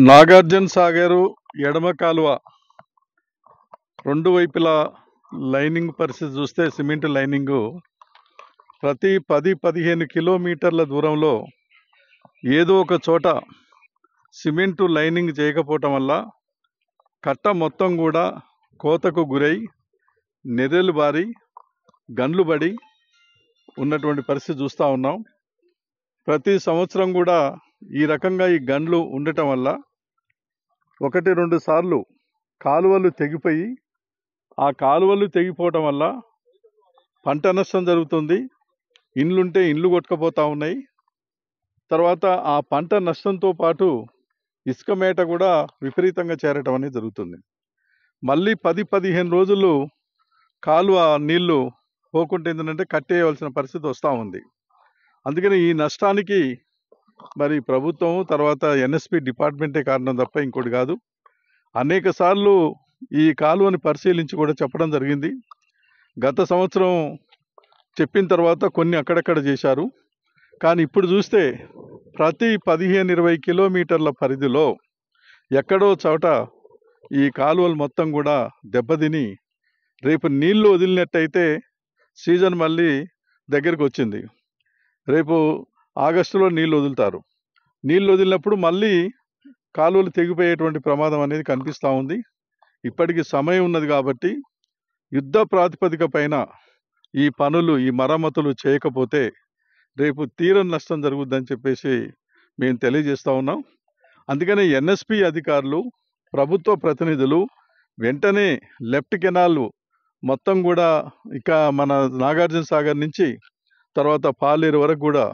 నాగార్జున సాగరు ఎడమ కాలువ రెండు వైపులా లైనింగ్ పరిస్థితి చూస్తే సిమెంట్ లైనింగు ప్రతి 10-15 కిలోమీటర్ల దూరంలో ఏదో ఒక చోట సిమెంటు లైనింగ్ చేయకపోవటం వల్ల కట్ట మొత్తం కూడా కోతకు గురై నెర్రెలు బారి గండ్లు పడి ఉన్నటువంటి పరిస్థితి చూస్తూ ఉన్నాం. ప్రతి సంవత్సరం కూడా ఈ రకంగా ఈ గండ్లు ఉండటం వల్ల 1-2 సార్లు కాలువలు తెగిపోయి ఆ కాలువలు తెగిపోవటం వల్ల పంట నష్టం జరుగుతుంది. ఇండ్లుంటే ఇండ్లు కొట్టుకుపోతూ ఉన్నాయి. తర్వాత ఆ పంట నష్టంతో పాటు ఇసుక మేట కూడా విపరీతంగా చేరటం అనేది జరుగుతుంది. మళ్ళీ 10-15 రోజులు కాలువ నీళ్లు పోకుంటే ఏంటంటే కట్టేయవలసిన పరిస్థితి వస్తూ ఉంది. అందుకని ఈ నష్టానికి మరి ప్రభుత్వం తర్వాత ఎన్ఎస్పి డిపార్ట్మెంటే కారణం తప్ప ఇంకోటి కాదు. అనేక సార్లు ఈ కాలువని పరిశీలించి కూడా చెప్పడం జరిగింది. గత సంవత్సరం చెప్పిన తర్వాత కొన్ని అక్కడక్కడ చేశారు. కానీ ఇప్పుడు చూస్తే ప్రతి 15-20 కిలోమీటర్ల పరిధిలో ఎక్కడో చోట ఈ కాలువలు మొత్తం కూడా దెబ్బతిని రేపు నీళ్లు వదిలినట్టయితే సీజన్ మళ్ళీ దగ్గరికి వచ్చింది. రేపు ఆగస్టులో నీళ్లు వదులుతారు. నీళ్లు వదిలినప్పుడు మళ్ళీ కాలువలు తెగిపోయేటువంటి ప్రమాదం అనేది కనిపిస్తూ ఉంది. ఇప్పటికి సమయం ఉన్నది కాబట్టి యుద్ధ ప్రాతిపదిక పైన ఈ పనులు ఈ మరమ్మతులు చేయకపోతే రేపు తీరని నష్టం జరుగుద్దని చెప్పేసి మేము తెలియజేస్తూ ఉన్నాం. అందుకని ఎన్ఎస్పి అధికారులు ప్రభుత్వ ప్రతినిధులు వెంటనే లెఫ్ట్ కెనాల్ మొత్తం కూడా ఇక మన నాగార్జున సాగర్ నుంచి తర్వాత పాలేరు వరకు కూడా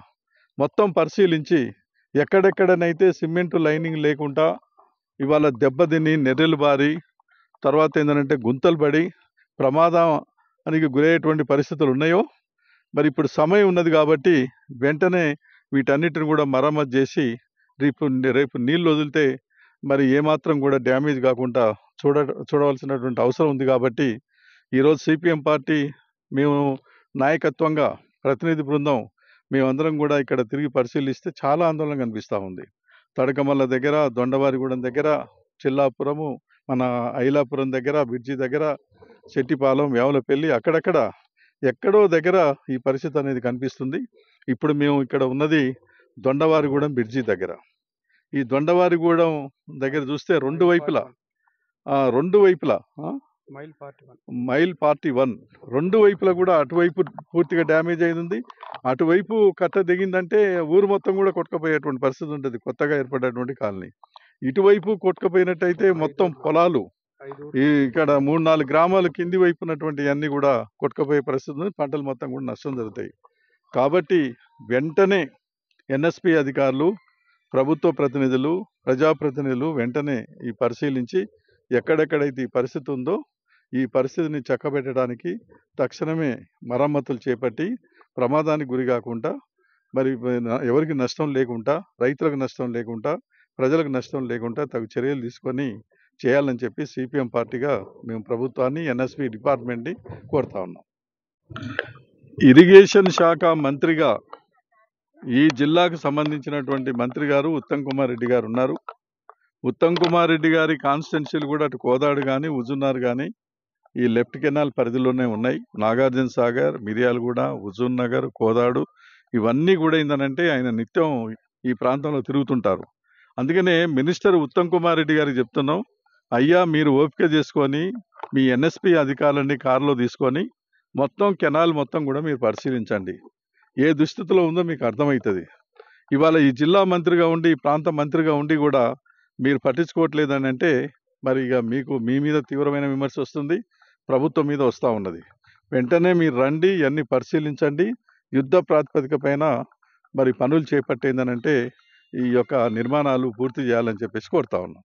మొత్తం పరిశీలించి ఎక్కడెక్కడనైతే సిమెంటు లైనింగ్ లేకుండా ఇవాళ దెబ్బతిని నెర్రెలు బారి తర్వాత ఏంటంటే గుంతలు పడి ప్రమాదానికి గురయ్యేటువంటి పరిస్థితులు ఉన్నాయో మరి ఇప్పుడు సమయం ఉన్నది కాబట్టి వెంటనే వీటన్నిటిని కూడా మరమ్మతు చేసి రేపు నీళ్ళు వదిలితే మరి ఏమాత్రం కూడా డ్యామేజ్ కాకుండా చూడవలసినటువంటి అవసరం ఉంది. కాబట్టి ఈరోజు సిపిఎం పార్టీ మేము నాయకత్వంగా ప్రతినిధి బృందం మేమందరం కూడా ఇక్కడ తిరిగి పరిశీలిస్తే చాలా ఆందోళన కనిపిస్తూ ఉంది. తడకమల్ల దగ్గర, దొండవారిగూడెం దగ్గర, చిల్లాపురము, మన ఐలాపురం దగ్గర, బ్రిడ్జి దగ్గర, చెట్టిపాలెం, వేవలపల్లి అక్కడక్కడ ఎక్కడో దగ్గర ఈ పరిస్థితి అనేది కనిపిస్తుంది. ఇప్పుడు మేము ఇక్కడ ఉన్నది దొండవారిగూడెం బ్రిడ్జి దగ్గర. ఈ దొండవారిగూడెం దగ్గర చూస్తే రెండు వైపులా మైల్ 41 రెండు వైపులా కూడా అటువైపు పూర్తిగా డ్యామేజ్ అయింది. అటువైపు కట్ట దిగిందంటే ఊరు మొత్తం కూడా కొట్టుకుపోయేటువంటి పరిస్థితి ఉంటుంది. కొత్తగా ఏర్పడేటువంటి కాలనీ ఇటువైపు కొట్టుకుపోయినట్టయితే మొత్తం పొలాలు ఇక్కడ 3-4 గ్రామాలు కింది వైపు ఉన్నటువంటి అన్ని కూడా కొట్టుకుపోయే పరిస్థితి ఉంది. పంటలు మొత్తం కూడా నష్టం జరుగుతాయి. కాబట్టి వెంటనే ఎన్ఎస్పి అధికారులు, ప్రభుత్వ ప్రతినిధులు, ప్రజాప్రతినిధులు వెంటనే ఈ పరిశీలించి ఎక్కడెక్కడైతే ఈ పరిస్థితి ఉందో ఈ పరిస్థితిని చక్కబెట్టడానికి తక్షణమే మరమ్మతులు చేపట్టి ప్రమాదానికి గురి కాకుండా మరి ఎవరికి నష్టం లేకుండా, రైతులకు నష్టం లేకుండా, ప్రజలకు నష్టం లేకుండా తగు చర్యలు తీసుకొని చేయాలని చెప్పి సిపిఎం పార్టీగా మేము ప్రభుత్వాన్ని ఎన్ఎస్పి డిపార్ట్మెంట్ని కోరుతా ఉన్నాం. ఇరిగేషన్ శాఖ మంత్రిగా ఈ జిల్లాకు సంబంధించినటువంటి మంత్రి గారు ఉత్తమ్ కుమార్ రెడ్డి గారు ఉన్నారు. ఉత్తమ్ కుమార్ రెడ్డి గారి కాన్స్టిట్యున్సీలు కూడా అటు కోదాడు కానీ హుజూర్నగర్ కానీ ఈ లెఫ్ట్ కెనాల్ పరిధిలోనే ఉన్నాయి. నాగార్జున సాగర్, మిర్యాలగూడ, హుజూర్నగర్, కోదాడు ఇవన్నీ కూడా ఏంటంటే ఆయన నిత్యం ఈ ప్రాంతంలో తిరుగుతుంటారు. అందుకనే మినిస్టర్ ఉత్తమ్ కుమార్ రెడ్డి గారికి చెప్తున్నాం, అయ్యా మీరు ఓపిక చేసుకొని మీ ఎన్ఎస్పి అధికారులని కారులో తీసుకొని మొత్తం కెనాల్ మొత్తం కూడా మీరు పరిశీలించండి. ఏ దుస్థితిలో ఉందో మీకు అర్థమవుతుంది. ఇవాళ ఈ జిల్లా మంత్రిగా ఉండి ఈ ప్రాంత మంత్రిగా ఉండి కూడా మీరు పట్టించుకోవట్లేదని అంటే మరి ఇక మీ మీద తీవ్రమైన విమర్శ వస్తుంది, ప్రభుత్వం మీద వస్తూ ఉన్నది. వెంటనే మీరు రండి, ఇవన్నీ పరిశీలించండి, యుద్ధ ప్రాతిపదిక పైన మరి పనులు చేపట్టేందనంటే ఈ యొక్క నిర్మాణాలు పూర్తి చేయాలని చెప్పేసి కోరుతా ఉన్నాం.